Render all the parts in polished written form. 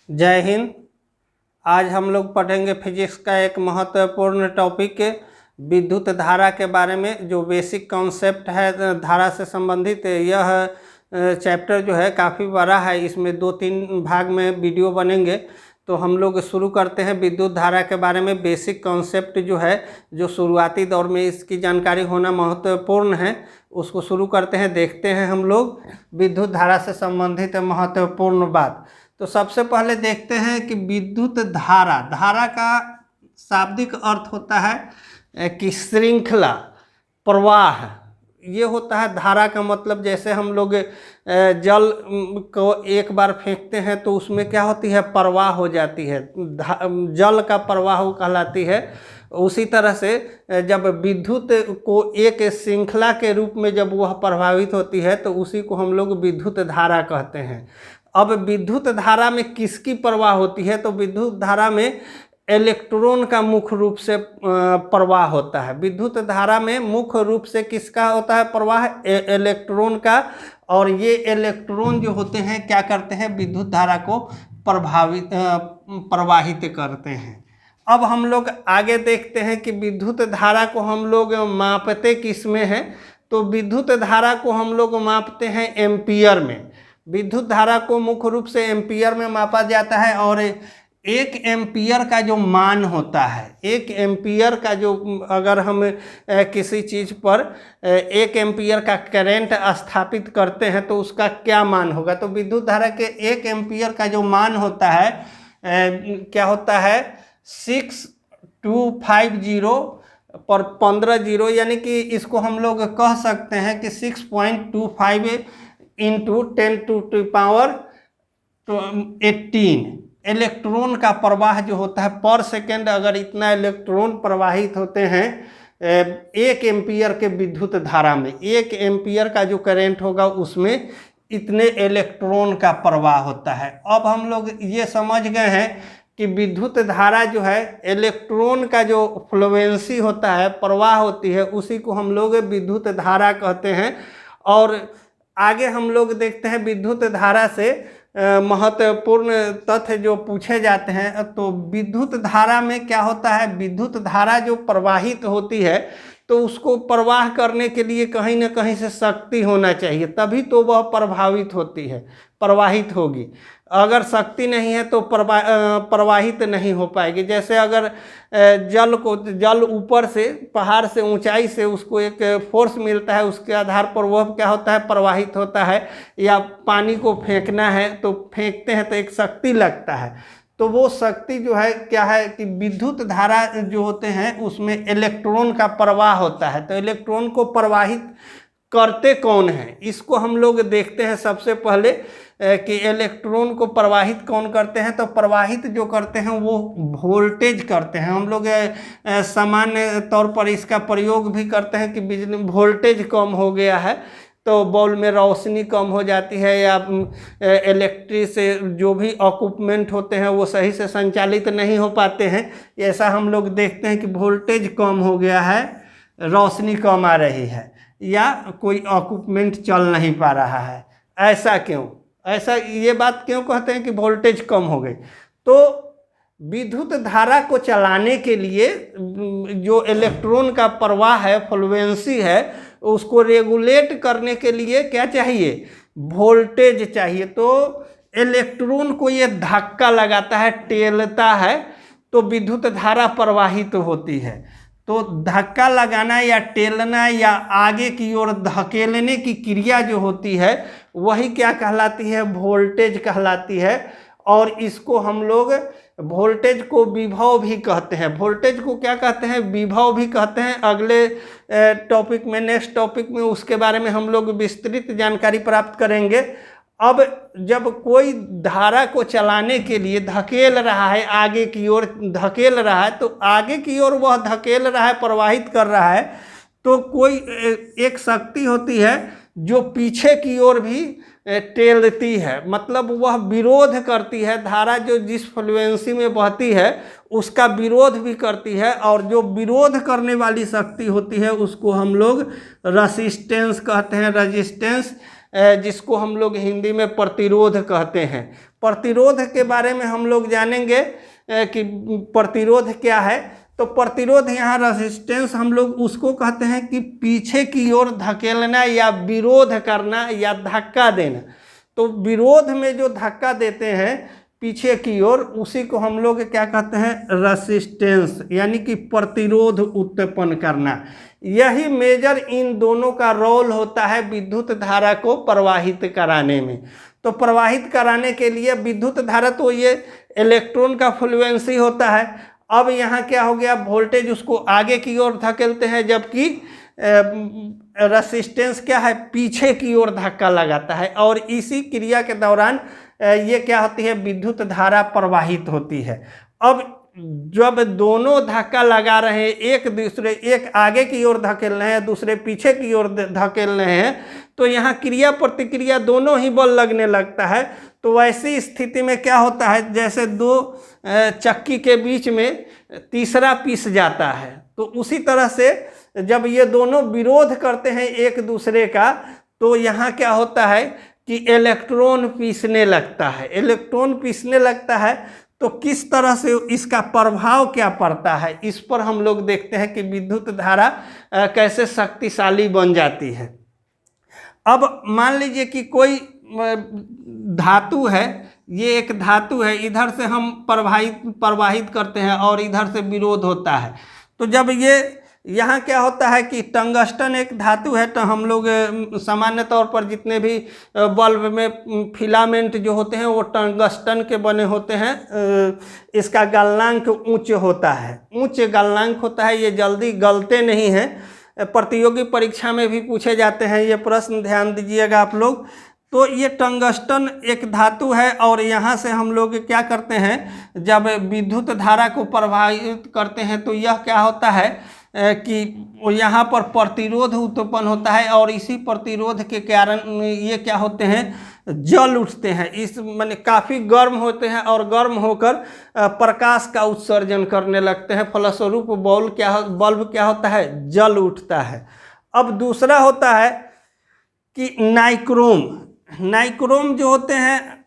जय हिंद। आज हम लोग पढ़ेंगे फिजिक्स का एक महत्वपूर्ण टॉपिक विद्युत धारा के बारे में। जो बेसिक कॉन्सेप्ट है धारा से संबंधित, यह चैप्टर जो है काफ़ी बड़ा है। इसमें 2-3 भाग में वीडियो बनेंगे। तो हम लोग शुरू करते हैं विद्युत धारा के बारे में। बेसिक कॉन्सेप्ट जो है, जो शुरुआती दौर में इसकी जानकारी होना महत्वपूर्ण है, उसको शुरू करते हैं। देखते हैं हम लोग विद्युत धारा से संबंधित महत्वपूर्ण बात। तो सबसे पहले देखते हैं कि विद्युत धारा, धारा का शाब्दिक अर्थ होता है कि श्रृंखला, प्रवाह। ये होता है धारा का मतलब। जैसे हम लोग जल को एक बार फेंकते हैं तो उसमें क्या होती है, प्रवाह हो जाती है, जल का प्रवाह कहलाती है। उसी तरह से जब विद्युत को एक श्रृंखला के रूप में जब वह प्रभावित होती है तो उसी को हम लोग विद्युत धारा कहते हैं। अब विद्युत धारा में किसकी प्रवाह होती है, तो विद्युत धारा में इलेक्ट्रॉन का मुख्य रूप से प्रवाह होता है। विद्युत धारा में मुख्य रूप से किसका होता है प्रवाह, इलेक्ट्रॉन का। और ये इलेक्ट्रॉन जो होते हैं क्या करते हैं, विद्युत धारा को प्रवाहित करते हैं। अब हम लोग आगे देखते हैं कि विद्युत धारा को हम लोग मापते किस में हैं, तो विद्युत धारा को हम लोग मापते हैं एम्पियर में। विद्युत धारा को मुख्य रूप से एम्पियर में मापा जाता है। और 1 एम्पियर का जो मान होता है, 1 एम्पियर का जो, अगर हम किसी चीज़ पर 1 एम्पियर का करंट स्थापित करते हैं तो उसका क्या मान होगा, तो विद्युत धारा के 1 एम्पियर का जो मान होता है क्या होता है, 6250 पर 15 जीरो, यानी कि इसको हम लोग कह सकते हैं कि 6.25 इंटू 10⁻18 इलेक्ट्रॉन का प्रवाह जो होता है पर सेकेंड। अगर इतना इलेक्ट्रॉन प्रवाहित होते हैं 1 एम्पियर के विद्युत धारा में, 1 एम्पियर का जो करंट होगा उसमें इतने इलेक्ट्रॉन का प्रवाह होता है। अब हम लोग ये समझ गए हैं कि विद्युत धारा जो है, इलेक्ट्रॉन का जो फ्लुएंसी होता है, प्रवाह होती है, उसी को हम लोग विद्युत धारा कहते हैं। और आगे हम लोग देखते हैं विद्युत धारा से महत्वपूर्ण तथ्य जो पूछे जाते हैं। तो विद्युत धारा में क्या होता है, विद्युत धारा जो प्रवाहित होती है तो उसको प्रवाह करने के लिए कहीं ना कहीं से शक्ति होना चाहिए, तभी तो वह प्रभावित होती है, प्रवाहित होगी। अगर शक्ति नहीं है तो प्रवाहित नहीं हो पाएगी। जैसे अगर जल ऊपर से, पहाड़ से, ऊंचाई से उसको एक फोर्स मिलता है, उसके आधार पर वह क्या होता है, प्रवाहित होता है। या पानी को फेंकना है तो फेंकते हैं तो एक शक्ति लगता है, तो वो शक्ति जो है क्या है कि विद्युत धारा जो होते हैं उसमें इलेक्ट्रॉन का प्रवाह होता है। तो इलेक्ट्रॉन को प्रवाहित करते कौन हैं, इसको हम लोग देखते हैं सबसे पहले कि इलेक्ट्रॉन को प्रवाहित कौन करते हैं। तो प्रवाहित जो करते हैं वो वोल्टेज करते हैं। हम लोग सामान्य तौर पर इसका प्रयोग भी करते हैं कि बिजली वोल्टेज कम हो गया है तो बॉल में रोशनी कम हो जाती है, या इलेक्ट्रिक से जो भी इक्विपमेंट होते हैं वो सही से संचालित नहीं हो पाते हैं। ऐसा हम लोग देखते हैं कि वोल्टेज कम हो गया है, रोशनी कम आ रही है, या कोई इक्विपमेंट चल नहीं पा रहा है। ऐसा क्यों, ऐसा ये बात क्यों कहते हैं कि वोल्टेज कम हो गई, तो विद्युत धारा को चलाने के लिए जो इलेक्ट्रॉन का प्रवाह है, फ्लुएंसी है, उसको रेगुलेट करने के लिए क्या चाहिए, वोल्टेज चाहिए। तो इलेक्ट्रॉन को ये धक्का लगाता है, टेलता है, तो विद्युत धारा प्रवाहित होती है। तो धक्का लगाना या टेलना या आगे की ओर धकेलने की क्रिया जो होती है वही क्या कहलाती है, वोल्टेज कहलाती है। और इसको हम लोग वोल्टेज को विभव भी कहते हैं। वोल्टेज को क्या कहते हैं, विभव भी कहते हैं। अगले टॉपिक में, नेक्स्ट टॉपिक में उसके बारे में हम लोग विस्तृत जानकारी प्राप्त करेंगे। अब जब कोई धारा को चलाने के लिए धकेल रहा है, आगे की ओर धकेल रहा है, तो आगे की ओर वह धकेल रहा है, प्रवाहित कर रहा है, तो कोई एक शक्ति होती है जो पीछे की ओर भी टेलती है, मतलब वह विरोध करती है। धारा जो जिस फ्लुएंसी में बहती है उसका विरोध भी करती है, और जो विरोध करने वाली शक्ति होती है उसको हम लोग रेजिस्टेंस कहते हैं। रेजिस्टेंस जिसको हम लोग हिंदी में प्रतिरोध कहते हैं। प्रतिरोध के बारे में हम लोग जानेंगे कि प्रतिरोध क्या है। तो प्रतिरोध यहाँ रेजिस्टेंस हम लोग उसको कहते हैं कि पीछे की ओर धकेलना या विरोध करना या धक्का देना। तो विरोध में जो धक्का देते हैं पीछे की ओर, उसी को हम लोग क्या कहते हैं, रेजिस्टेंस, यानी कि प्रतिरोध उत्पन्न करना। यही मेजर इन दोनों का रोल होता है विद्युत धारा को प्रवाहित कराने में। तो प्रवाहित कराने के लिए विद्युत धारा, तो ये इलेक्ट्रॉन का फ्लुएंसी होता है। अब यहाँ क्या हो गया, वोल्टेज उसको आगे की ओर धकेलते हैं, जबकि रेजिस्टेंस क्या है, पीछे की ओर धक्का लगाता है। और इसी क्रिया के दौरान ये क्या होती है, विद्युत धारा प्रवाहित होती है। अब जब दोनों धक्का लगा रहे हैं, एक आगे की ओर धकेल रहे हैं, दूसरे पीछे की ओर धकेल रहे हैं, तो यहाँ क्रिया प्रतिक्रिया दोनों ही बल लगने लगता है। तो वैसी स्थिति में क्या होता है, जैसे दो चक्की के बीच में तीसरा पिस जाता है, तो उसी तरह से जब ये दोनों विरोध करते हैं एक दूसरे का, तो यहाँ क्या होता है कि इलेक्ट्रॉन पिसने लगता है। इलेक्ट्रॉन पिसने लगता है तो किस तरह से इसका प्रभाव क्या पड़ता है, इस पर हम लोग देखते हैं कि विद्युत धारा कैसे शक्तिशाली बन जाती है। अब मान लीजिए कि कोई धातु है, ये एक धातु है, इधर से हम प्रवाहित करते हैं और इधर से विरोध होता है। तो जब ये यहाँ क्या होता है कि टंगस्टन एक धातु है, तो हम लोग सामान्य तौर पर जितने भी बल्ब में फिलामेंट जो होते हैं वो टंगस्टन के बने होते हैं। इसका गलनांक उच्च होता है, उच्च गलनांक होता है, ये जल्दी गलते नहीं हैं। प्रतियोगी परीक्षा में भी पूछे जाते हैं ये प्रश्न, ध्यान दीजिएगा आप लोग। तो ये टंगस्टन एक धातु है और यहाँ से हम लोग क्या करते हैं, जब विद्युत धारा को प्रवाहित करते हैं तो यह क्या होता है कि यहाँ पर प्रतिरोध उत्पन्न होता है, और इसी प्रतिरोध के कारण ये क्या होते हैं, जल उठते हैं। इस माने काफ़ी गर्म होते हैं और गर्म होकर प्रकाश का उत्सर्जन करने लगते हैं, फलस्वरूप बल्ब क्या होता है, जल उठता है। अब दूसरा होता है कि नाइक्रोम जो होते हैं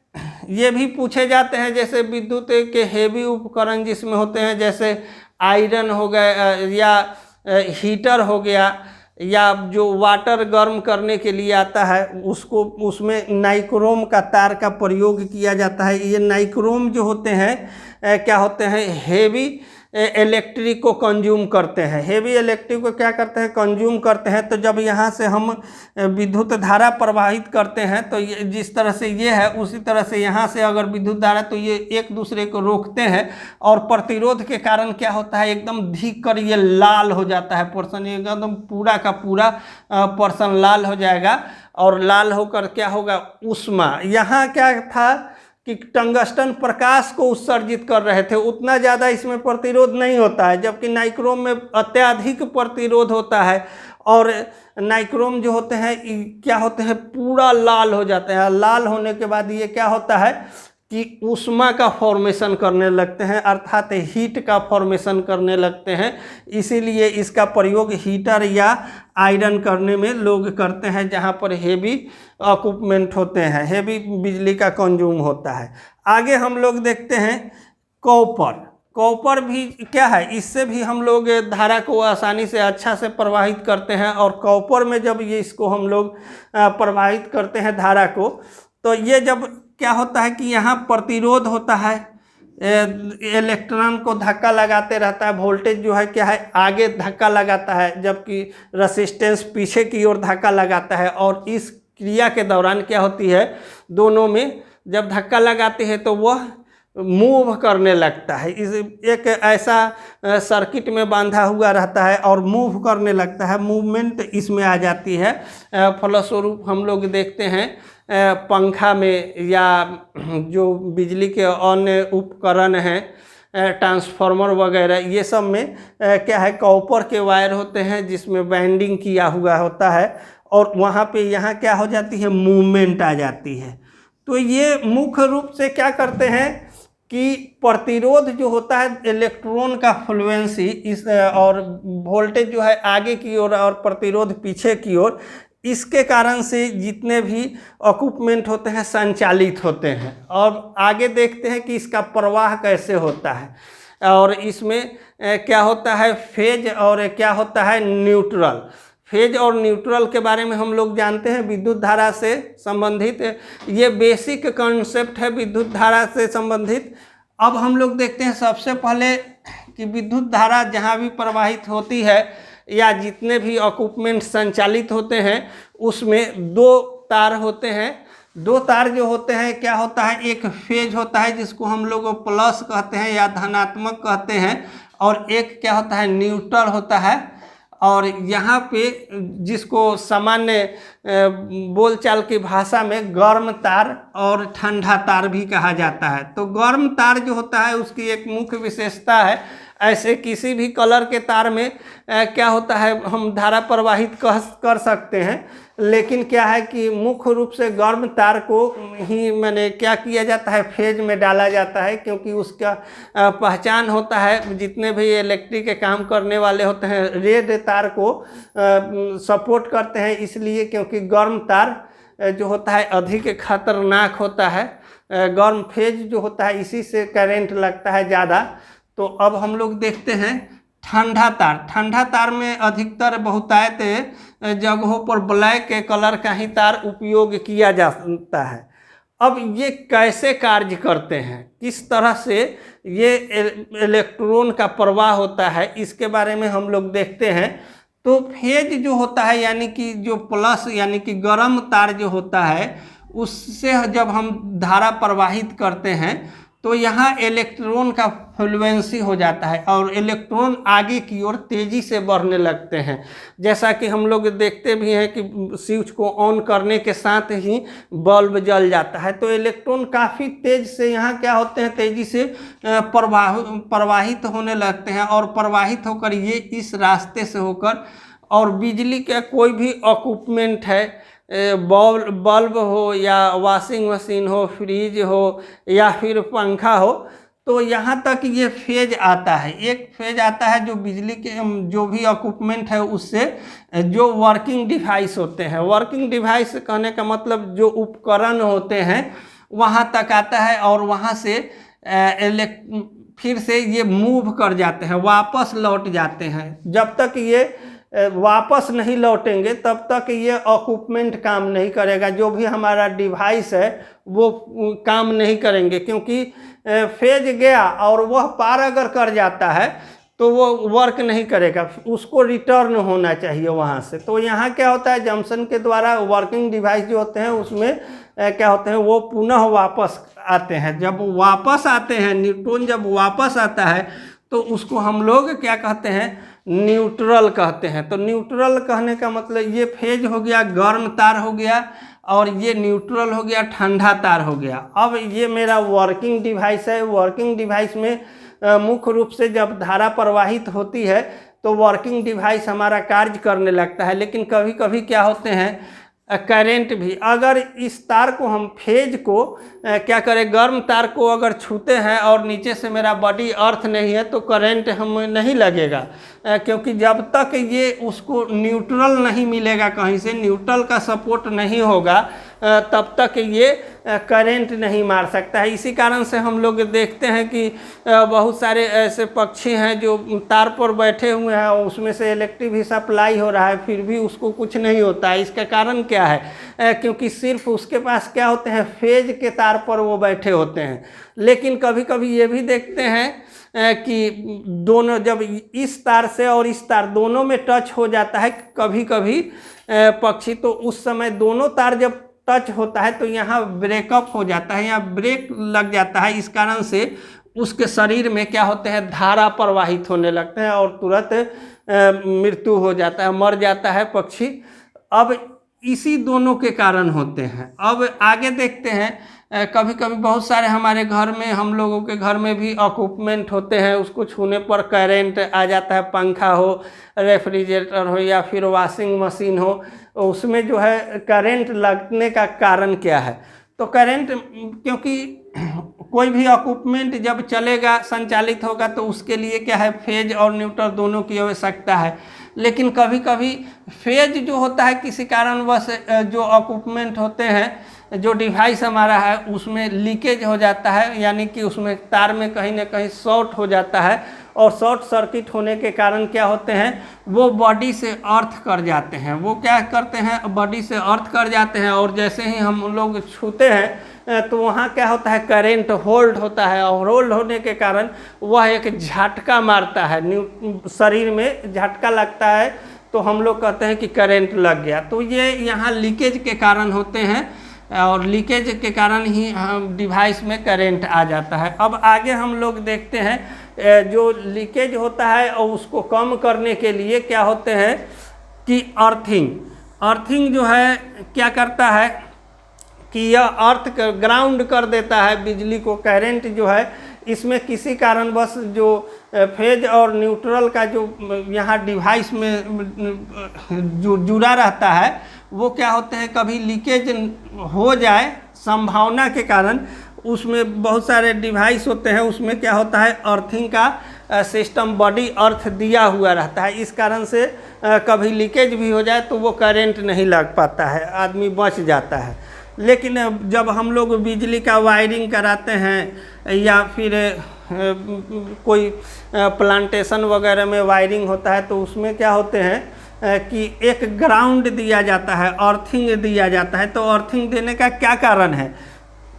ये भी पूछे जाते हैं, जैसे विद्युत के हेवी उपकरण जिसमें होते हैं, जैसे आयरन हो गया या हीटर हो गया, या जो वाटर गर्म करने के लिए आता है उसमें नाइक्रोम का तार का प्रयोग किया जाता है। ये नाइक्रोम जो होते हैं क्या होते हैं, हेवी इलेक्ट्रिक को कंज्यूम करते हैं। हेवी इलेक्ट्रिक को क्या करते हैं, कंज्यूम करते हैं। तो जब यहाँ से हम विद्युत धारा प्रवाहित करते हैं, तो ये जिस तरह से ये है उसी तरह से यहाँ से अगर विद्युत धारा, तो ये एक दूसरे को रोकते हैं, और प्रतिरोध के कारण क्या होता है, एकदम धीक कर ये लाल हो जाता है पोर्शन, एकदम पूरा का पूरा पोर्शन लाल हो जाएगा। और लाल होकर क्या होगा, ऊष्मा, यहाँ क्या था कि टंगस्टन प्रकाश को उत्सर्जित कर रहे थे, उतना ज़्यादा इसमें प्रतिरोध नहीं होता है, जबकि नाइक्रोम में अत्यधिक प्रतिरोध होता है। और नाइक्रोम जो होते हैं क्या होते हैं, पूरा लाल हो जाते हैं। लाल होने के बाद ये क्या होता है कि ऊष्मा का फॉर्मेशन करने लगते हैं, अर्थात हीट का फॉर्मेशन करने लगते हैं। इसीलिए इसका प्रयोग हीटर या आयरन करने में लोग करते हैं, जहाँ पर हेवी इक्विपमेंट होते हैं, हेवी बिजली का कंज्यूम होता है। आगे हम लोग देखते हैं कॉपर भी क्या है, इससे भी हम लोग धारा को आसानी से अच्छा से प्रवाहित करते हैं। और कॉपर में जब ये इसको हम लोग प्रवाहित करते हैं धारा को, तो ये जब क्या होता है कि यहाँ प्रतिरोध होता है, इलेक्ट्रॉन को धक्का लगाते रहता है, वोल्टेज जो है क्या है, आगे धक्का लगाता है, जबकि रेजिस्टेंस पीछे की ओर धक्का लगाता है। और इस क्रिया के दौरान क्या होती है, दोनों में जब धक्का लगाते हैं तो वह मूव करने लगता है। इस एक ऐसा सर्किट में बांधा हुआ रहता है और मूव करने लगता है, मूवमेंट इसमें आ जाती है। फलस्वरूप हम लोग देखते हैं पंखा में या जो बिजली के अन्य उपकरण हैं, ट्रांसफार्मर वगैरह, ये सब में क्या है, कॉपर के वायर होते हैं जिसमें बाइंडिंग किया हुआ होता है, और वहाँ पे यहाँ क्या हो जाती है, मूवमेंट आ जाती है। तो ये मुख्य रूप से क्या करते हैं कि प्रतिरोध जो होता है, इलेक्ट्रॉन का फ्लुएंसी इस और वोल्टेज जो है आगे की ओर और प्रतिरोध पीछे की ओर, इसके कारण से जितने भी इक्विपमेंट होते हैं संचालित होते हैं। और आगे देखते हैं कि इसका प्रवाह कैसे होता है, और इसमें क्या होता है फेज और क्या होता है न्यूट्रल। फेज और न्यूट्रल के बारे में हम लोग जानते हैं विद्युत धारा से संबंधित, ये बेसिक कॉन्सेप्ट है विद्युत धारा से संबंधित। अब हम लोग देखते हैं सबसे पहले कि विद्युत धारा जहाँ भी प्रवाहित होती है या जितने भी इक्विपमेंट संचालित होते हैं उसमें दो तार होते हैं। दो तार जो होते हैं क्या होता है, एक फेज होता है जिसको हम लोग प्लस कहते हैं या धनात्मक कहते हैं, और एक क्या होता है न्यूट्रल होता है। और यहाँ पे जिसको सामान्य बोलचाल की भाषा में गर्म तार और ठंडा तार भी कहा जाता है। तो गर्म तार जो होता है उसकी एक मुख्य विशेषता है, ऐसे किसी भी कलर के तार में क्या होता है हम धारा प्रवाहित कर सकते हैं, लेकिन क्या है कि मुख्य रूप से गर्म तार को ही मैंने क्या किया जाता है फेज में डाला जाता है, क्योंकि उसका पहचान होता है जितने भी इलेक्ट्रिक के काम करने वाले होते हैं रेड तार को सपोर्ट करते हैं, इसलिए क्योंकि गर्म तार जो होता है अधिक खतरनाक होता है। गर्म फेज जो होता है इसी से करंट लगता है ज़्यादा। तो अब हम लोग देखते हैं ठंडा तार। ठंडा तार में अधिकतर बहुतायत जगहों पर ब्लैक कलर का ही तार उपयोग किया जाता है। अब ये कैसे कार्य करते हैं, किस तरह से ये इलेक्ट्रॉन का प्रवाह होता है, इसके बारे में हम लोग देखते हैं। तो फेज जो होता है यानी कि जो प्लस यानी कि गर्म तार जो होता है उससे जब हम धारा प्रवाहित करते हैं तो यहाँ इलेक्ट्रॉन का फ्लुएंसी हो जाता है और इलेक्ट्रॉन आगे की ओर तेज़ी से बढ़ने लगते हैं। जैसा कि हम लोग देखते भी हैं कि स्विच को ऑन करने के साथ ही बल्ब जल जाता है। तो इलेक्ट्रॉन काफ़ी तेज़ से यहाँ क्या होते हैं तेज़ी से प्रवाहित होने लगते हैं, और प्रवाहित होकर ये इस रास्ते से होकर और बिजली का कोई भी इक्विपमेंट है, बल्ब हो या वॉशिंग मशीन हो, फ्रिज हो या फिर पंखा हो, तो यहाँ तक ये फेज आता है। एक फेज आता है जो बिजली के जो भी इक्विपमेंट है उससे जो वर्किंग डिवाइस होते हैं, वर्किंग डिवाइस कहने का मतलब जो उपकरण होते हैं वहाँ तक आता है, और वहाँ से फिर से ये मूव कर जाते हैं, वापस लौट जाते हैं। जब तक ये वापस नहीं लौटेंगे तब तक ये इक्विपमेंट काम नहीं करेगा, जो भी हमारा डिवाइस है वो काम नहीं करेंगे, क्योंकि फेज गया और वह पार अगर कर जाता है तो वो वर्क नहीं करेगा, उसको रिटर्न होना चाहिए वहाँ से। तो यहाँ क्या होता है जंक्शन के द्वारा वर्किंग डिवाइस जो होते हैं उसमें क्या होते हैं वो पुनः वापस आते हैं। जब वापस आते हैं न्यूट्रॉन जब वापस आता है तो उसको हम लोग क्या कहते हैं न्यूट्रल कहते हैं। तो न्यूट्रल कहने का मतलब ये फेज हो गया गर्म तार हो गया, और ये न्यूट्रल हो गया ठंडा तार हो गया। अब ये मेरा वर्किंग डिवाइस है। वर्किंग डिवाइस में मुख्य रूप से जब धारा प्रवाहित होती है तो वर्किंग डिवाइस हमारा कार्य करने लगता है, लेकिन कभी कभी क्या होते हैं करंट भी, अगर इस तार को हम फेज को क्या करें गर्म तार को अगर छूते हैं और नीचे से मेरा बॉडी अर्थ नहीं है तो करंट हमें नहीं लगेगा, क्योंकि जब तक ये उसको न्यूट्रल नहीं मिलेगा, कहीं से न्यूट्रल का सपोर्ट नहीं होगा तब तक ये करंट नहीं मार सकता है। इसी कारण से हम लोग देखते हैं कि बहुत सारे ऐसे पक्षी हैं जो तार पर बैठे हुए हैं और उसमें से इलेक्ट्रिक भी सप्लाई हो रहा है फिर भी उसको कुछ नहीं होता है। इसका कारण क्या है? क्योंकि सिर्फ उसके पास क्या होते हैं फेज के तार पर वो बैठे होते हैं। लेकिन कभी कभी ये भी देखते हैं कि दोनों जब इस तार से और इस तार दोनों में टच हो जाता है कभी कभी पक्षी, तो उस समय दोनों तार जब टच होता है तो यहाँ ब्रेकअप हो जाता है, यहाँ ब्रेक लग जाता है। इस कारण से उसके शरीर में क्या होते हैं धारा प्रवाहित होने लगते हैं और तुरंत मृत्यु हो जाता है, मर जाता है पक्षी। अब इसी दोनों के कारण होते हैं। अब आगे देखते हैं कभी कभी बहुत सारे हमारे घर में हम लोगों के घर में भी इक्विपमेंट होते हैं, उसको छूने पर करंट आ जाता है। पंखा हो, रेफ्रिजरेटर हो या फिर वॉशिंग मशीन हो, उसमें जो है करंट लगने का कारण क्या है? तो करंट क्योंकि कोई भी इक्विपमेंट जब चलेगा संचालित होगा तो उसके लिए क्या है फेज और न्यूट्रल दोनों की आवश्यकता है। लेकिन कभी कभी फेज जो होता है किसी कारणवश जो इक्विपमेंट होते हैं, जो डिवाइस हमारा है, उसमें लीकेज हो जाता है, यानी कि उसमें तार में कहीं ना कहीं शॉर्ट हो जाता है, और शॉर्ट सर्किट होने के कारण क्या होते हैं, वो बॉडी से अर्थ कर जाते हैं। वो क्या करते हैं, बॉडी से अर्थ कर जाते हैं, और जैसे ही हम लोग छूते हैं तो वहाँ क्या होता है, करंट होल्ड होता है, और होल्ड होने के कारण वह एक झटका मारता है, शरीर में झटका लगता है, तो हम लोग कहते हैं कि करंट लग गया। तो ये यहाँ लीकेज के कारण होते हैं, और लीकेज के कारण ही हम डिवाइस में करंट आ जाता है। अब आगे हम लोग देखते हैं जो लीकेज होता है, और उसको कम करने के लिए क्या होते हैं कि अर्थिंग जो है क्या करता है कि यह अर्थ ग्राउंड कर देता है बिजली को। करंट जो है इसमें किसी कारणवश जो फेज और न्यूट्रल का जो यहाँ डिवाइस में जो जुड़ा रहता है, वो क्या होते हैं, कभी लीकेज हो जाए संभावना के कारण, उसमें बहुत सारे डिवाइस होते हैं, उसमें क्या होता है, अर्थिंग का सिस्टम बॉडी अर्थ दिया हुआ रहता है। इस कारण से कभी लीकेज भी हो जाए तो वो करंट नहीं लग पाता है, आदमी बच जाता है। लेकिन जब हम लोग बिजली का वायरिंग कराते हैं, या फिर कोई प्लांटेशन वगैरह में वायरिंग होता है, तो उसमें क्या होते हैं कि एक ग्राउंड दिया जाता है, अर्थिंग दिया जाता है। तो अर्थिंग देने का क्या कारण है,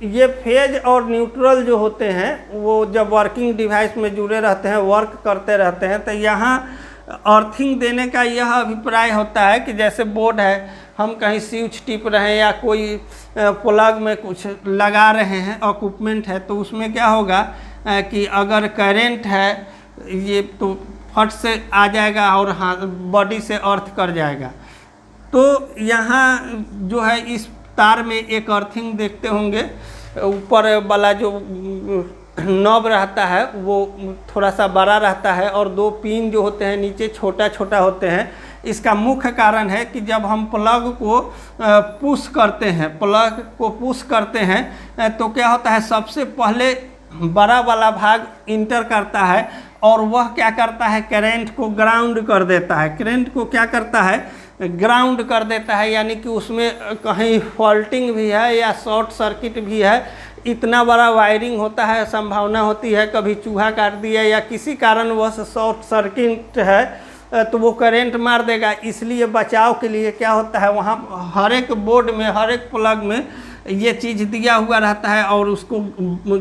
ये फेज और न्यूट्रल जो होते हैं वो जब वर्किंग डिवाइस में जुड़े रहते हैं, वर्क करते रहते हैं, तो यहाँ अर्थिंग देने का यह अभिप्राय होता है कि जैसे बोर्ड है, हम कहीं स्विच टिप रहे हैं या कोई प्लग में कुछ लगा रहे हैं, इक्विपमेंट है, तो उसमें क्या होगा कि अगर करंट है ये तो फट से आ जाएगा और हाँ बॉडी से अर्थ कर जाएगा। तो यहाँ जो है इस तार में एक अर्थिंग देखते होंगे, ऊपर वाला जो नॉब रहता है वो थोड़ा सा बड़ा रहता है, और दो पिन जो होते हैं नीचे छोटा छोटा होते हैं। इसका मुख्य कारण है कि जब हम प्लग को पुश करते हैं तो क्या होता है, सबसे पहले बड़ा वाला भाग इंटर करता है, और वह क्या करता है, करंट को ग्राउंड कर देता है। करंट को क्या करता है, ग्राउंड कर देता है, यानी कि उसमें कहीं फॉल्टिंग भी है या शॉर्ट सर्किट भी है। इतना बड़ा वायरिंग होता है, संभावना होती है कभी चूहा काट दिया या किसी कारणवश शॉर्ट सर्किट है तो वो करंट मार देगा। इसलिए बचाव के लिए क्या होता है, वहाँ हर एक बोर्ड में, हर एक प्लग में ये चीज़ दिया हुआ रहता है, और उसको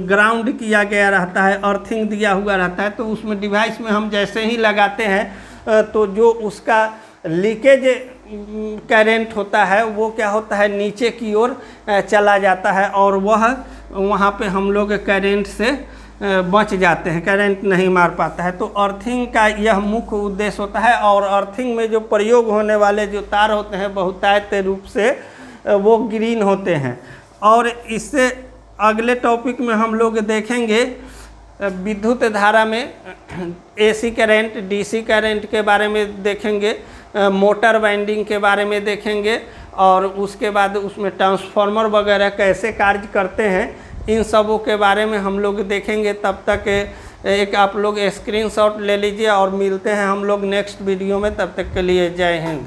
ग्राउंड किया गया रहता है, अर्थिंग दिया हुआ रहता है। तो उसमें डिवाइस में हम जैसे ही लगाते हैं तो जो उसका लीकेज करंट होता है वो क्या होता है, नीचे की ओर चला जाता है, और वह वहाँ पे हम लोग करंट से बच जाते हैं, करंट नहीं मार पाता है। तो अर्थिंग का यह मुख्य उद्देश्य होता है। और अर्थिंग में जो प्रयोग होने वाले जो तार होते हैं बहुतायत रूप से वो ग्रीन होते हैं। और इससे अगले टॉपिक में हम लोग देखेंगे विद्युत धारा में एसी करंट, डीसी करंट के बारे में देखेंगे, मोटर वाइंडिंग के बारे में देखेंगे, और उसके बाद उसमें ट्रांसफार्मर वगैरह कैसे कार्य करते हैं, इन सबों के बारे में हम लोग देखेंगे। तब तक एक आप लोग स्क्रीनशॉट ले लीजिए, और मिलते हैं हम लोग नेक्स्ट वीडियो में। तब तक के लिए जय हिंद।